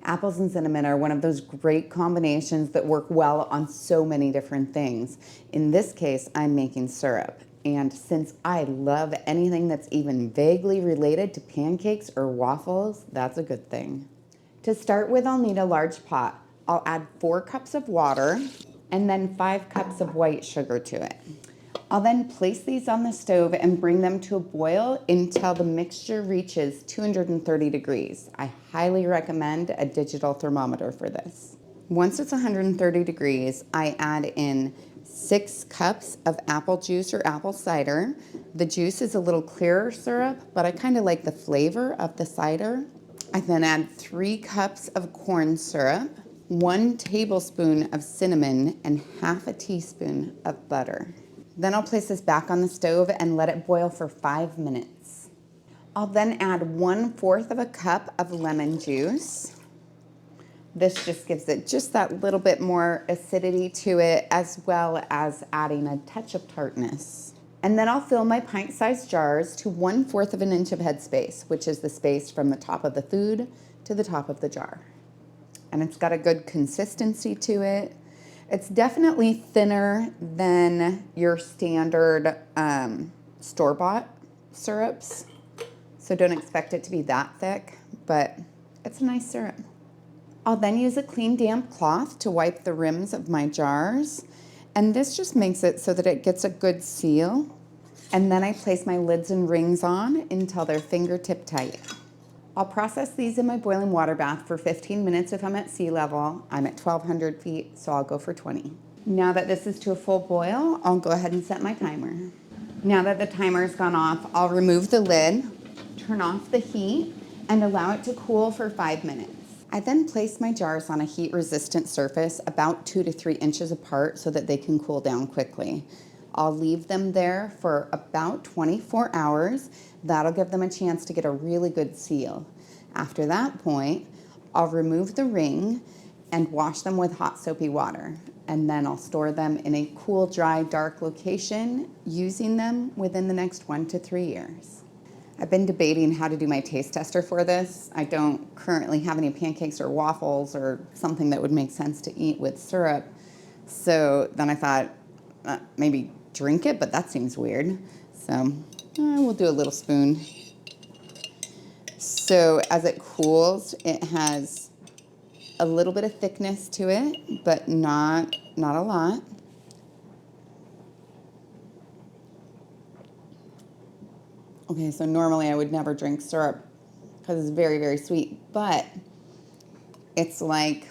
Apples and cinnamon are one of those great combinations that work well on so many different things. In this case, I'm making syrup. And since I love anything that's even vaguely related to pancakes or waffles, that's a good thing. To start with, I'll need a large pot. I'll add 4 cups of water and then 5 cups of white sugar to it. I'll then place these on the stove and bring them to a boil until the mixture reaches 230 degrees. I highly recommend a digital thermometer for this. Once it's 130 degrees, I add in 6 cups of apple juice or apple cider. The juice is a little clearer syrup, but I kind of like the flavor of the cider. I then add 3 cups of corn syrup, 1 tablespoon of cinnamon, and half a teaspoon of butter. Then I'll place this back on the stove and let it boil for 5 minutes. I'll then add 1/4 of a cup of lemon juice. This just gives it just that little bit more acidity to it, as well as adding a touch of tartness. And then I'll fill my pint-sized jars to 1/4 of an inch of headspace, which is the space from the top of the food to the top of the jar. And it's got a good consistency to it. It's definitely thinner than your standard store-bought syrups, so don't expect it to be that thick, but it's a nice syrup. I'll then use a clean, damp cloth to wipe the rims of my jars, and this just makes it so that it gets a good seal. And then I place my lids and rings on until they're fingertip tight. I'll process these in my boiling water bath for 15 minutes if I'm at sea level. I'm at 1,200 feet, so I'll go for 20. Now that this is to a full boil, I'll go ahead and set my timer. Now that the timer's gone off, I'll remove the lid, turn off the heat, and allow it to cool for 5 minutes. I then place my jars on a heat-resistant surface about 2 to 3 inches apart so that they can cool down quickly. I'll leave them there for about 24 hours. That'll give them a chance to get a really good seal. After that point, I'll remove the ring and wash them with hot soapy water. And then I'll store them in a cool, dry, dark location, using them within the next 1 to 3 years. I've been debating how to do my taste tester for this. I don't currently have any pancakes or waffles or something that would make sense to eat with syrup. So then I thought, maybe drink it, but that seems weird. So we'll do a little spoon. So as it cools, it has a little bit of thickness to it, but not a lot. Okay, so normally I would never drink syrup because it's very, very sweet, but it's like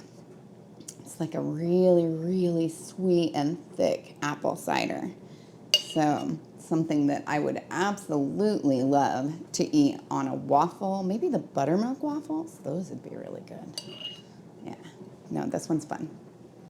a really, really sweet and thick apple cider. So something that I would absolutely love to eat on a waffle, maybe the buttermilk waffles. Those would be really good. Yeah, no, this one's fun.